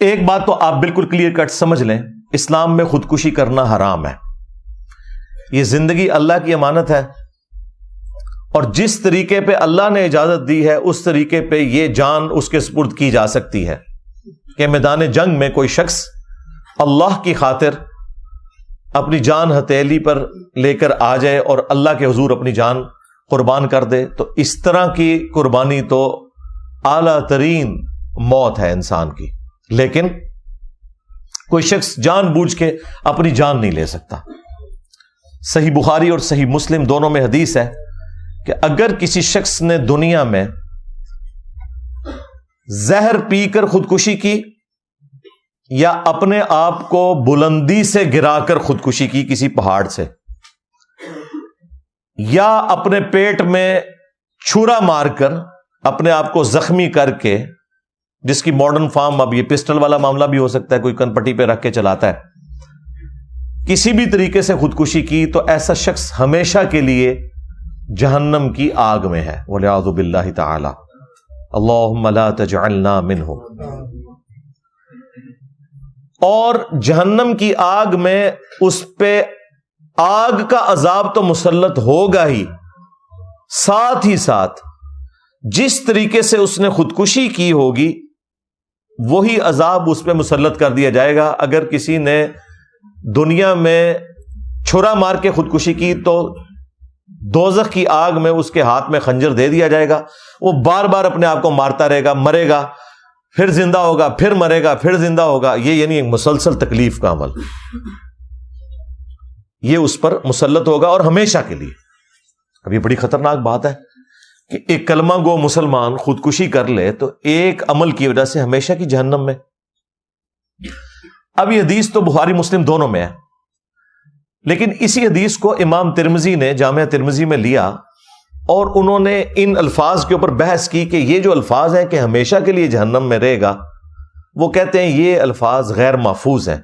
ایک بات تو آپ بالکل کلیئر کٹ سمجھ لیں، اسلام میں خودکشی کرنا حرام ہے. یہ زندگی اللہ کی امانت ہے، اور جس طریقے پہ اللہ نے اجازت دی ہے اس طریقے پہ یہ جان اس کے سپرد کی جا سکتی ہے کہ میدان جنگ میں کوئی شخص اللہ کی خاطر اپنی جان ہتھیلی پر لے کر آ جائے اور اللہ کے حضور اپنی جان قربان کر دے، تو اس طرح کی قربانی تو اعلیٰ ترین موت ہے انسان کی. لیکن کوئی شخص جان بوجھ کے اپنی جان نہیں لے سکتا. صحیح بخاری اور صحیح مسلم دونوں میں حدیث ہے کہ اگر کسی شخص نے دنیا میں زہر پی کر خودکشی کی یا اپنے آپ کو بلندی سے گرا کر خودکشی کی کسی پہاڑ سے، یا اپنے پیٹ میں چھرا مار کر اپنے آپ کو زخمی کر کے، جس کی ماڈرن فارم اب یہ پسٹل والا معاملہ بھی ہو سکتا ہے، کوئی کن پٹی پہ رکھ کے چلاتا ہے، کسی بھی طریقے سے خودکشی کی، تو ایسا شخص ہمیشہ کے لیے جہنم کی آگ میں ہے. والعیاذ باللہ تعالی. اللہم لا تجعلنا منہم. اور جہنم کی آگ میں اس پہ آگ کا عذاب تو مسلط ہوگا ہی، ساتھ ہی ساتھ جس طریقے سے اس نے خودکشی کی ہوگی وہی عذاب اس پہ مسلط کر دیا جائے گا. اگر کسی نے دنیا میں چھرا مار کے خودکشی کی تو دوزخ کی آگ میں اس کے ہاتھ میں خنجر دے دیا جائے گا، وہ بار بار اپنے آپ کو مارتا رہے گا، مرے گا، پھر زندہ ہوگا، پھر مرے گا، پھر زندہ ہوگا. یہ یعنی ایک مسلسل تکلیف کا عمل، یہ اس پر مسلط ہوگا اور ہمیشہ کے لیے. اب یہ بڑی خطرناک بات ہے کہ ایک کلمہ گو مسلمان خودکشی کر لے تو ایک عمل کی وجہ سے ہمیشہ کی جہنم میں. اب یہ حدیث تو بخاری مسلم دونوں میں ہے، لیکن اسی حدیث کو امام ترمذی نے جامعہ ترمذی میں لیا اور انہوں نے ان الفاظ کے اوپر بحث کی کہ یہ جو الفاظ ہیں کہ ہمیشہ کے لیے جہنم میں رہے گا، وہ کہتے ہیں یہ الفاظ غیر محفوظ ہیں.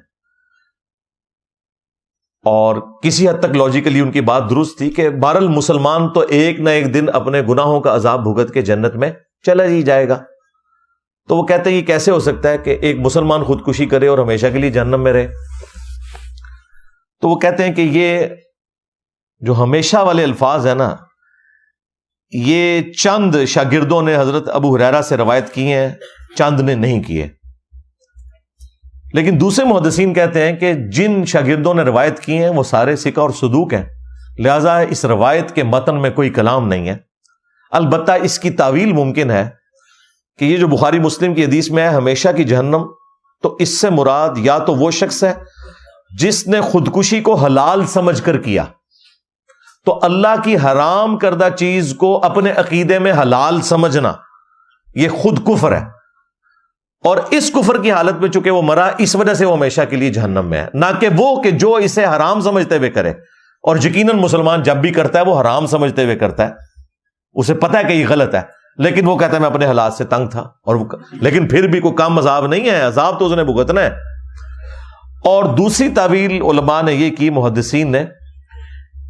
اور کسی حد تک لاجیکلی ان کی بات درست تھی کہ بہرحال مسلمان تو ایک نہ ایک دن اپنے گناہوں کا عذاب بھگت کے جنت میں چلا ہی جائے گا. تو وہ کہتے ہیں یہ کیسے ہو سکتا ہے کہ ایک مسلمان خودکشی کرے اور ہمیشہ کے لیے جہنم میں رہے؟ تو وہ کہتے ہیں کہ یہ جو ہمیشہ والے الفاظ ہیں نا، یہ چند شاگردوں نے حضرت ابو ہریرہ سے روایت کی ہیں، چند نے نہیں کیے. لیکن دوسرے محدثین کہتے ہیں کہ جن شاگردوں نے روایت کی ہیں وہ سارے ثقہ اور صدوق ہیں، لہذا اس روایت کے متن میں کوئی کلام نہیں ہے. البتہ اس کی تعویل ممکن ہے کہ یہ جو بخاری مسلم کی حدیث میں ہے ہمیشہ کی جہنم، تو اس سے مراد یا تو وہ شخص ہے جس نے خودکشی کو حلال سمجھ کر کیا، تو اللہ کی حرام کردہ چیز کو اپنے عقیدے میں حلال سمجھنا یہ خود کفر ہے، اور اس کفر کی حالت میں چونکہ وہ مرا اس وجہ سے وہ ہمیشہ کے لیے جہنم میں ہے. نہ کہ وہ کہ جو اسے حرام سمجھتے ہوئے کرے، اور یقیناً مسلمان جب بھی کرتا ہے وہ حرام سمجھتے ہوئے کرتا ہے، اسے پتہ ہے کہ یہ غلط ہے، لیکن وہ کہتا ہے میں اپنے حالات سے تنگ تھا، اور لیکن پھر بھی کوئی کم عذاب نہیں ہے، عذاب تو اس نے بھگتنا ہے. اور دوسری تعویل علماء نے یہ کی، محدثین نے،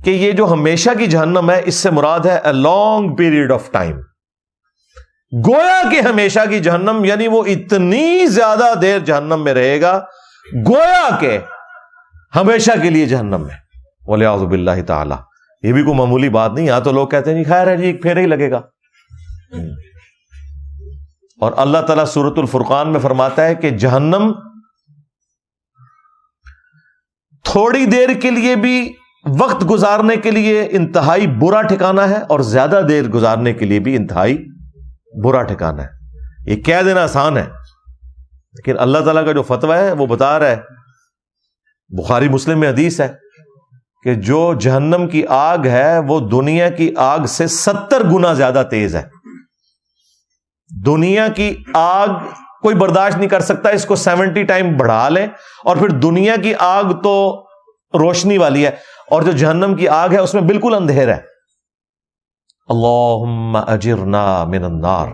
کہ یہ جو ہمیشہ کی جہنم ہے اس سے مراد ہے a long period of time. گویا کہ ہمیشہ کی جہنم یعنی وہ اتنی زیادہ دیر جہنم میں رہے گا گویا کہ ہمیشہ کے لیے جہنم میں. والعیاذ باللہ تعالی. یہ بھی کوئی معمولی بات نہیں. یہاں تو لوگ کہتے ہیں خیر ہے جی ایک پھیرا ہی لگے گا. اور اللہ تعالیٰ سورۃ الفرقان میں فرماتا ہے کہ جہنم تھوڑی دیر کے لیے بھی وقت گزارنے کے لیے انتہائی برا ٹھکانہ ہے، اور زیادہ دیر گزارنے کے لیے بھی انتہائی برا ٹھکانہ ہے. یہ کہہ دینا آسان ہے، لیکن اللہ تعالیٰ کا جو فتویٰ ہے وہ بتا رہا ہے، بخاری مسلم میں حدیث ہے کہ جو جہنم کی آگ ہے وہ دنیا کی آگ سے 70 گنا زیادہ تیز ہے. دنیا کی آگ کوئی برداشت نہیں کر سکتا، اس کو 70 ٹائم بڑھا لیں، اور پھر دنیا کی آگ تو روشنی والی ہے، اور جو جہنم کی آگ ہے اس میں بالکل اندھیرا ہے. اللہم اجرنا من النار.